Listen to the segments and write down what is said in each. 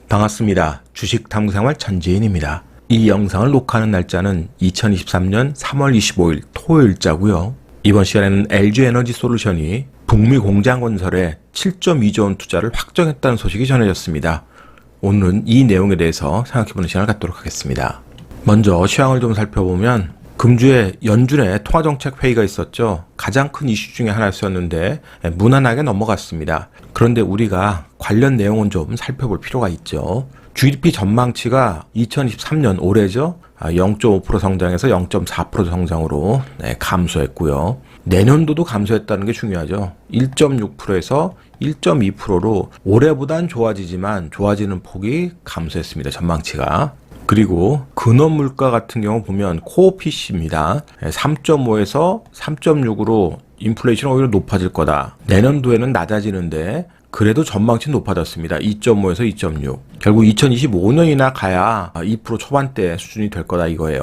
반갑습니다. 주식탐구생활 전지인입니다. 이 영상을 녹화하는 날짜는 2023년 3월 25일 토요일자고요. 이번 시간에는 LG에너지솔루션이 북미 공장 건설에 7.2조 원 투자를 확정했다는 소식이 전해졌습니다. 오늘은 이 내용에 대해서 생각해보는 시간을 갖도록 하겠습니다. 먼저 시황을 좀 살펴보면 금주에 연준의 통화정책회의가 있었죠. 가장 큰 이슈 중에 하나였었는데 무난하게 넘어갔습니다. 그런데 우리가 관련 내용은 좀 살펴볼 필요가 있죠. GDP 전망치가 2023년 올해죠. 0.5% 성장에서 0.4% 성장으로 감소했고요. 내년도도 감소했다는 게 중요하죠. 1.6%에서 1.2%로 올해보단 좋아지지만 좋아지는 폭이 감소했습니다. 전망치가. 그리고 근원 물가 같은 경우 보면 코어 PC입니다. 3.5에서 3.6으로 인플레이션은 오히려 높아질 거다. 내년도에는 낮아지는데 그래도 전망치는 높아졌습니다. 2.5에서 2.6. 결국 2025년이나 가야 2% 초반대 수준이 될 거다 이거예요.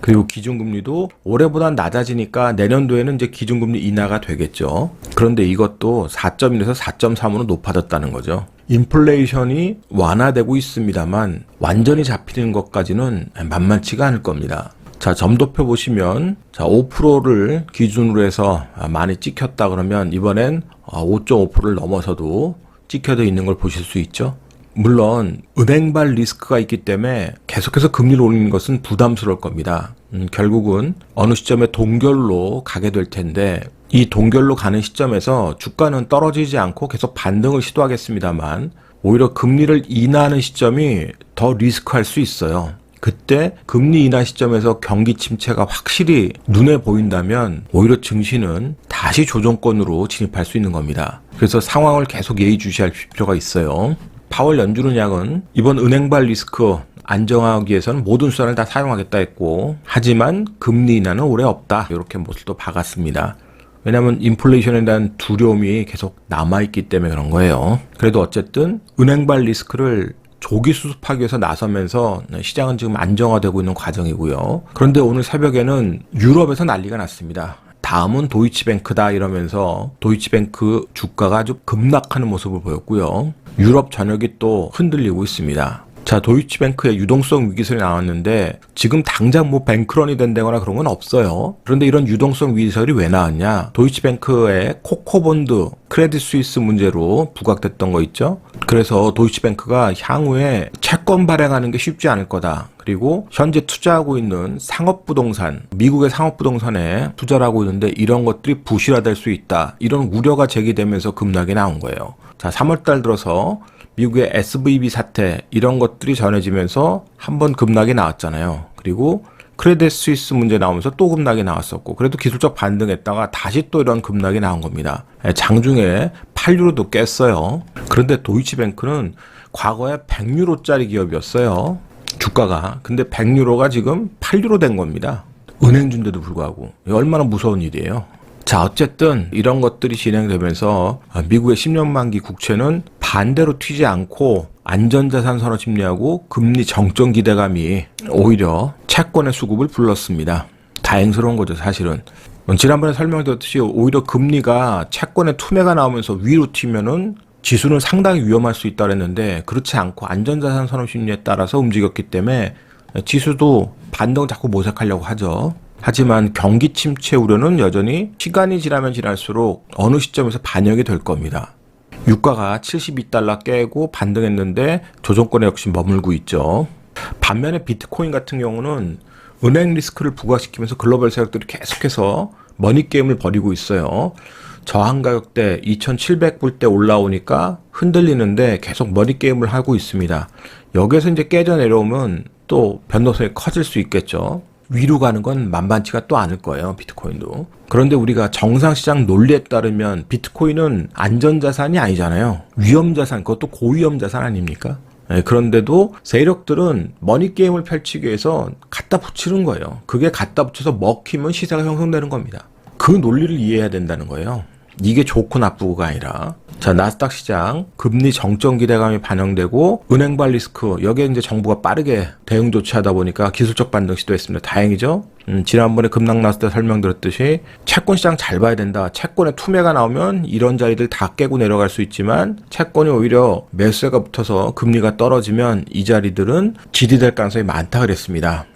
그리고 기준금리도 올해보다 낮아지니까 내년도에는 이제 기준금리 인하가 되겠죠. 그런데 이것도 4.1에서 4.3으로 높아졌다는 거죠. 인플레이션이 완화되고 있습니다만 완전히 잡히는 것까지는 만만치가 않을 겁니다. 자, 점도표 보시면 5%를 기준으로 해서 많이 찍혔다 그러면 이번엔 5.5%를 넘어서도 찍혀져 있는 걸 보실 수 있죠. 물론 은행발 리스크가 있기 때문에 계속해서 금리를 올리는 것은 부담스러울 겁니다. 결국은 어느 시점에 동결로 가게 될 텐데 이 동결로 가는 시점에서 주가는 떨어지지 않고 계속 반등을 시도하겠습니다만 오히려 금리를 인하하는 시점이 더 리스크할 수 있어요. 그때 금리 인하 시점에서 경기 침체가 확실히 눈에 보인다면 오히려 증시는 다시 조정권으로 진입할 수 있는 겁니다. 그래서 상황을 계속 예의주시할 필요가 있어요. 파월 연준 의장은 이번 은행발 리스크 안정하기 위해서는 모든 수단을 다 사용하겠다 했고 하지만 금리 인하는 올해 없다 이렇게 모습도 박았습니다. 왜냐하면 인플레이션에 대한 두려움이 계속 남아있기 때문에 그런 거예요. 그래도 어쨌든 은행발 리스크를 조기 수습하기 위해서 나서면서 시장은 지금 안정화되고 있는 과정이고요. 그런데 오늘 새벽에는 유럽에서 난리가 났습니다. 다음은 도이치뱅크다 이러면서 도이치뱅크 주가가 아주 급락하는 모습을 보였고요. 유럽 전역이 또 흔들리고 있습니다. 자, 도이치뱅크의 유동성 위기설이 나왔는데 지금 당장 뭐 뱅크런이 된다거나 그런 건 없어요. 그런데 이런 유동성 위기설이 왜 나왔냐? 도이치뱅크의 코코본드 크레딧 스위스 문제로 부각됐던 거 있죠. 그래서 도이치뱅크가 향후에 채권 발행하는 게 쉽지 않을 거다. 그리고 현재 투자하고 있는 상업부동산, 미국의 상업부동산에 투자를 하고 있는데 이런 것들이 부실화될 수 있다. 이런 우려가 제기되면서 급락이 나온 거예요. 자, 3월달 들어서 미국의 SVB 사태 이런 것들이 전해지면서 한번 급락이 나왔잖아요. 그리고 크레딧 스위스 문제 나오면서 또 급락이 나왔었고 그래도 기술적 반등했다가 다시 또 이런 급락이 나온 겁니다. 장중에 8유로도 깼어요. 그런데 도이치뱅크는 과거에 100유로짜리 기업이었어요. 주가가. 근데 100유로가 지금 8유로 된 겁니다. 은행주인데도 불구하고. 얼마나 무서운 일이에요. 자, 어쨌든 이런 것들이 진행되면서 미국의 10년 만기 국채는 반대로 튀지 않고 안전자산 선호 심리하고 금리 정점 기대감이 오히려 채권의 수급을 불렀습니다. 다행스러운 거죠, 사실은. 지난번에 설명드렸듯이 오히려 금리가 채권의 투매가 나오면서 위로 튀면은 지수는 상당히 위험할 수 있다 그랬는데 그렇지 않고 안전자산 선호 심리에 따라서 움직였기 때문에 지수도 반등을 자꾸 모색하려고 하죠. 하지만 경기 침체 우려는 여전히 시간이 지나면 지날수록 어느 시점에서 반영이 될 겁니다. 유가가 72달러 깨고 반등했는데 조정권에 역시 머물고 있죠. 반면에 비트코인 같은 경우는 은행 리스크를 부과시키면서 글로벌 세력들이 계속해서 머니게임을 벌이고 있어요. 저항 가격대 2,700불대 올라오니까 흔들리는데 계속 머니게임을 하고 있습니다. 여기에서 이제 깨져 내려오면 또 변동성이 커질 수 있겠죠. 위로 가는 건 만만치가 또 않을 거예요. 비트코인도. 그런데 우리가 정상시장 논리에 따르면 비트코인은 안전자산이 아니잖아요. 위험자산, 그것도 고위험자산 아닙니까? 그런데도 세력들은 머니게임을 펼치기 위해서 갖다 붙이는 거예요. 그게 갖다 붙여서 먹히면 시세가 형성되는 겁니다. 그 논리를 이해해야 된다는 거예요. 이게 좋고 나쁘고가 아니라. 자, 나스닥 시장 금리 정점 기대감이 반영되고 은행발 리스크 여기에 이제 정부가 빠르게 대응 조치하다 보니까 기술적 반등 시도했습니다. 다행이죠. 지난번에 급락 났을 때 설명드렸듯이 채권 시장 잘 봐야 된다. 채권에 투매가 나오면 이런 자리들 다 깨고 내려갈 수 있지만 채권이 오히려 매수세가 붙어서 금리가 떨어지면 이 자리들은 지지될 가능성이 많다 그랬습니다.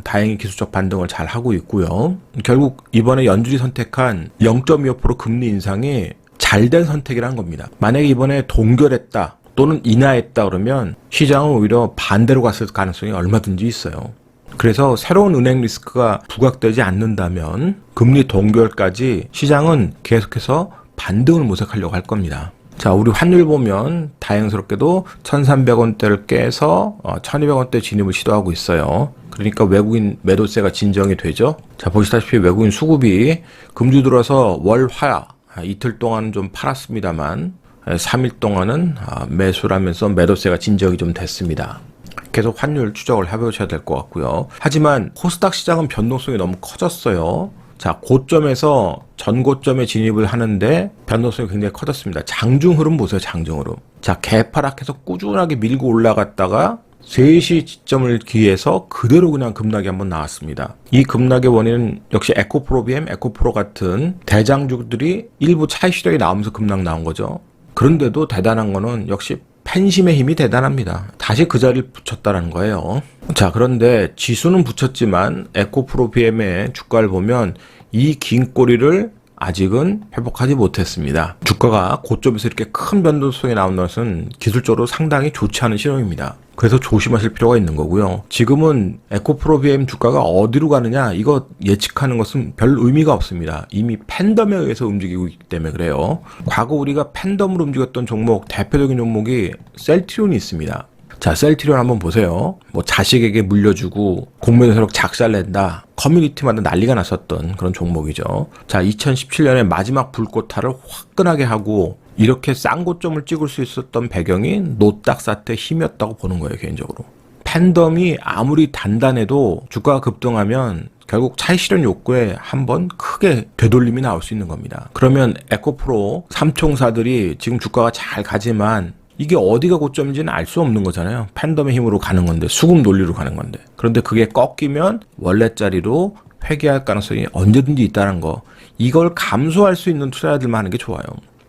다행히 기술적 반등을 잘 하고 있고요. 결국 이번에 연준이 선택한 0.25% 금리 인상이 잘된 선택이라는 겁니다. 만약에 이번에 동결했다 또는 인하했다 그러면 시장은 오히려 반대로 갔을 가능성이 얼마든지 있어요. 그래서 새로운 은행 리스크가 부각되지 않는다면 금리 동결까지 시장은 계속해서 반등을 모색하려고 할 겁니다. 자, 우리 환율 보면 다행스럽게도 1,300원대를 깨서 1,200원대 진입을 시도하고 있어요. 그러니까 외국인 매도세가 진정이 되죠. 자, 보시다시피 외국인 수급이 금주 들어서 월, 화 이틀 동안은 좀 팔았습니다만 3일 동안은 매수를 하면서 매도세가 진정이 좀 됐습니다. 계속 환율 추적을 해보셔야 될 것 같고요. 하지만 코스닥 시장은 변동성이 너무 커졌어요. 자, 고점에서 전고점에 진입을 하는데 변동성이 굉장히 커졌습니다. 장중 흐름 보세요. 장중 흐름. 자, 개파락해서 꾸준하게 밀고 올라갔다가 3시 지점을 기해서 그대로 그냥 급락이 한번 나왔습니다. 이 급락의 원인은 역시 에코프로비엠, 에코프로 같은 대장주들이 일부 차익 실적이 나오면서 급락 나온 거죠. 그런데도 대단한 거는 역시 팬심의 힘이 대단합니다. 다시 그 자리를 붙였다는 거예요. 자, 그런데 지수는 붙였지만 에코프로비엠의 주가를 보면 이 긴 꼬리를 아직은 회복하지 못했습니다. 주가가 고점에서 이렇게 큰 변동성이 나온 것은 기술적으로 상당히 좋지 않은 신호입니다. 그래서 조심하실 필요가 있는 거고요. 지금은 에코프로비엠 주가가 어디로 가느냐 이거 예측하는 것은 별 의미가 없습니다. 이미 팬덤에 의해서 움직이고 있기 때문에 그래요. 과거 우리가 팬덤으로 움직였던 종목, 대표적인 종목이 셀트리온이 있습니다. 자, 셀트리온 한번 보세요. 뭐 자식에게 물려주고 공매도 세력 작살낸다. 커뮤니티마다 난리가 났었던 그런 종목이죠. 자, 2017년에 마지막 불꽃타를 화끈하게 하고 이렇게 싼 고점을 찍을 수 있었던 배경이 노딱 사태의 힘이었다고 보는 거예요, 개인적으로. 팬덤이 아무리 단단해도 주가가 급등하면 결국 차익 실현 욕구에 한번 크게 되돌림이 나올 수 있는 겁니다. 그러면 에코프로 삼총사들이 지금 주가가 잘 가지만 이게 어디가 고점인지는 알 수 없는 거잖아요. 팬덤의 힘으로 가는 건데, 수급 논리로 가는 건데. 그런데 그게 꺾이면 원래 자리로 회귀할 가능성이 언제든지 있다는 거. 이걸 감수할 수 있는 투자자들만 하는 게 좋아요.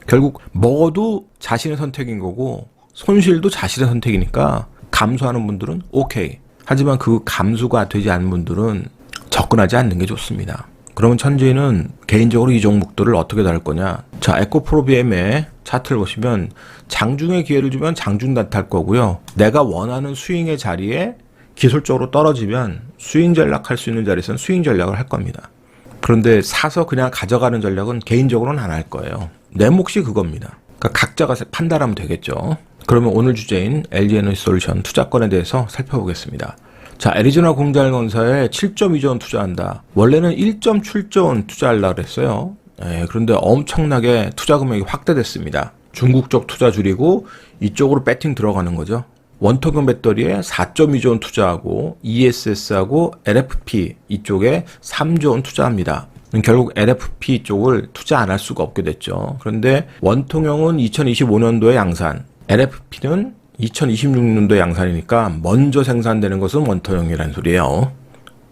결국 먹어도 자신의 선택인 거고 손실도 자신의 선택이니까 감수하는 분들은 오케이. 하지만 그 감수가 되지 않는 분들은 접근하지 않는 게 좋습니다. 그러면 천재인은 개인적으로 이 종목들을 어떻게 다룰 거냐. 자, 에코프로비엠의 차트를 보시면 장중에 기회를 주면 장중 나타날 거고요. 내가 원하는 스윙의 자리에 기술적으로 떨어지면 스윙 전략할 수 있는 자리에서는 스윙 전략을 할 겁니다. 그런데 사서 그냥 가져가는 전략은 개인적으로는 안 할 거예요. 내 몫이 그겁니다. 그러니까 각자가 판단하면 되겠죠. 그러면 오늘 주제인 LG에너지솔루션 투자건에 대해서 살펴보겠습니다. 자, 애리조나 공장건설에 7.2조 원 투자한다. 원래는 1.7조 원 투자하려고 그랬어요. 그런데 엄청나게 투자 금액이 확대됐습니다. 중국 쪽 투자 줄이고 이쪽으로 배팅 들어가는 거죠. 원통형 배터리에 4.2조 원 투자하고 ESS하고 LFP 이쪽에 3조 원 투자합니다. 결국 LFP 쪽을 투자 안 할 수가 없게 됐죠. 그런데 원통형은 2025년도에 양산, LFP는 2026년도 양산이니까 먼저 생산되는 것은 원통형이라는 소리예요.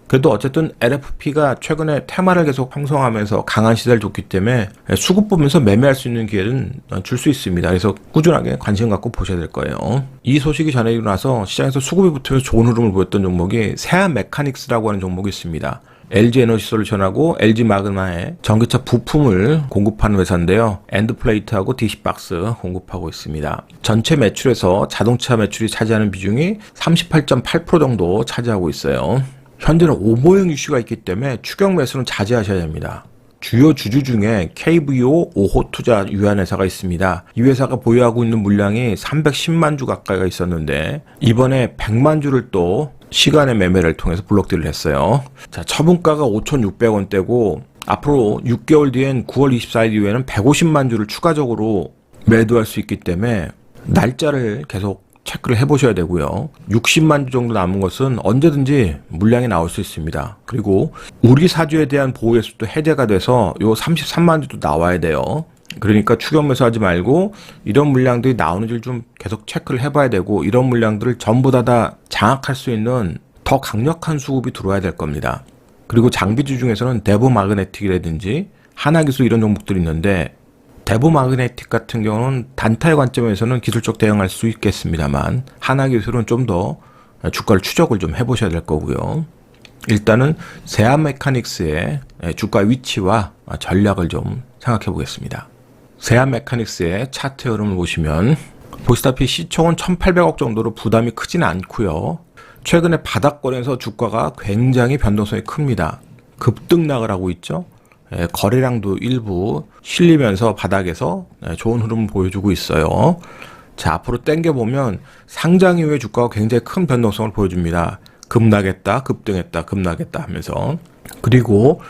그래도 어쨌든 LFP가 최근에 테마를 계속 형성하면서 강한 시세를 줬기 때문에 수급 보면서 매매할 수 있는 기회는 줄 수 있습니다. 그래서 꾸준하게 관심 갖고 보셔야 될 거예요. 이 소식이 전해지고 나서 시장에서 수급이 붙으면서 좋은 흐름을 보였던 종목이 세한 메카닉스라고 하는 종목이 있습니다. LG에너지솔루션하고 LG마그마에 전기차 부품을 공급하는 회사인데요. 엔드플레이트하고 DC박스 공급하고 있습니다. 전체 매출에서 자동차 매출이 차지하는 비중이 38.8% 정도 차지하고 있어요. 현재는 오보형 이슈가 있기 때문에 추격 매수는 자제하셔야 됩니다. 주요 주주 중에 KVO 5호 투자 유한회사가 있습니다. 이 회사가 보유하고 있는 물량이 310만 주 가까이가 있었는데 이번에 100만 주를 또 시간의 매매를 통해서 블록딜을 했어요. 자, 처분가가 5,600원대고 앞으로 6개월 뒤엔 9월 24일 이후에는 150만 주를 추가적으로 매도할 수 있기 때문에 날짜를 계속 체크를 해보셔야 되고요. 60만 주 정도 남은 것은 언제든지 물량이 나올 수 있습니다. 그리고 우리 사주에 대한 보호 예수도 해제가 돼서 요 33만 주도 나와야 돼요. 그러니까 추격 매수하지 말고 이런 물량들이 나오는지를 좀 계속 체크를 해봐야 되고, 이런 물량들을 전부 다 장악할 수 있는 더 강력한 수급이 들어와야 될 겁니다. 그리고 장비주 중에서는 대부 마그네틱이라든지 하나기술 이런 종목들이 있는데, 대부 마그네틱 같은 경우는 단타의 관점에서는 기술적 대응할 수 있겠습니다만, 하나기술은 좀 더 주가를 추적을 좀 해보셔야 될 거고요. 일단은 세안 메카닉스의 주가 위치와 전략을 좀 생각해 보겠습니다. 세안 메카닉스의 차트 흐름을 보시면 보시다시피 시총은 1,800억 정도로 부담이 크지는 않고요. 최근에 바닥권에서 주가가 굉장히 변동성이 큽니다. 급등락을 하고 있죠. 거래량도 일부 실리면서 바닥에서 좋은 흐름을 보여주고 있어요. 자, 앞으로 당겨보면 상장 이후에 주가가 굉장히 큰 변동성을 보여줍니다. 급락했다, 급등했다, 급락했다 하면서. 그리고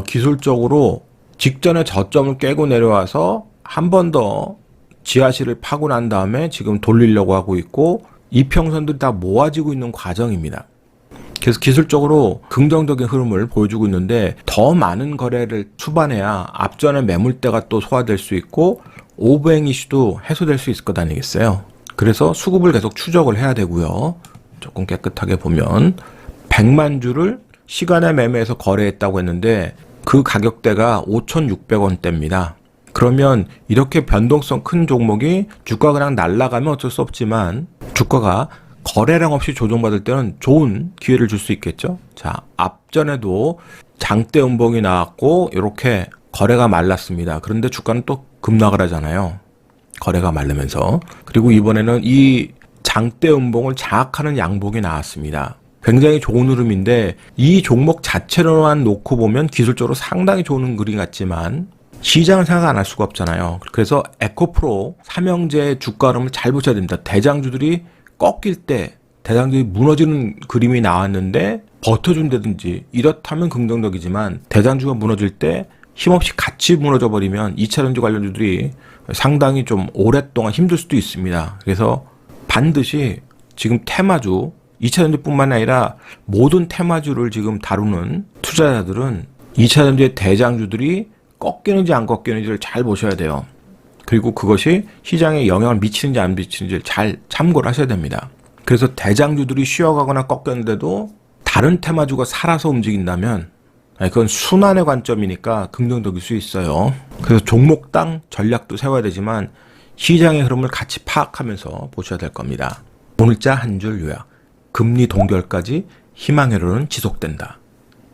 기술적으로 직전에 저점을 깨고 내려와서 한 번 더 지하실을 파고 난 다음에 지금 돌리려고 하고 있고, 이평선들이 다 모아지고 있는 과정입니다. 그래서 기술적으로 긍정적인 흐름을 보여주고 있는데, 더 많은 거래를 수반해야 앞전의 매물대가 또 소화될 수 있고 오버행 이슈도 해소될 수 있을 것 아니겠어요. 그래서 수급을 계속 추적을 해야 되고요. 조금 깨끗하게 보면 100만 주를 시간에 매매해서 거래했다고 했는데 그 가격대가 5,600원대입니다. 그러면 이렇게 변동성 큰 종목이 주가가 그냥 날아가면 어쩔 수 없지만, 주가가 거래량 없이 조정받을 때는 좋은 기회를 줄 수 있겠죠. 자, 앞전에도 장대 음봉이 나왔고 이렇게 거래가 말랐습니다. 그런데 주가는 또 급락을 하잖아요. 거래가 말르면서. 그리고 이번에는 이 장대 음봉을 장악하는 양봉이 나왔습니다. 굉장히 좋은 흐름인데, 이 종목 자체로만 놓고 보면 기술적으로 상당히 좋은 그림 같지만 시장을 생각 안 할 수가 없잖아요. 그래서 에코프로 삼형제의 주가 흐름을 잘 보셔야 됩니다. 대장주들이 꺾일 때, 대장주들이 무너지는 그림이 나왔는데 버텨준다든지 이렇다면 긍정적이지만, 대장주가 무너질 때 힘없이 같이 무너져 버리면 2차전지 관련주들이 상당히 좀 오랫동안 힘들 수도 있습니다. 그래서 반드시 지금 테마주, 2차전지뿐만 아니라 모든 테마주를 지금 다루는 투자자들은 2차전지의 대장주들이 꺾이는지 안 꺾이는지를 잘 보셔야 돼요. 그리고 그것이 시장에 영향을 미치는지 안 미치는지를 잘 참고를 하셔야 됩니다. 그래서 대장주들이 쉬어가거나 꺾였는데도 다른 테마주가 살아서 움직인다면 그건 순환의 관점이니까 긍정적일 수 있어요. 그래서 종목당 전략도 세워야 되지만 시장의 흐름을 같이 파악하면서 보셔야 될 겁니다. 오늘자 한 줄 요약. 금리 동결까지 희망의 흐름은 지속된다.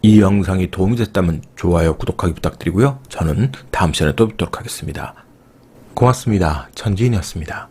이 영상이 도움이 됐다면 좋아요, 구독하기 부탁드리고요. 저는 다음 시간에 또 뵙도록 하겠습니다. 고맙습니다. 천지인이었습니다.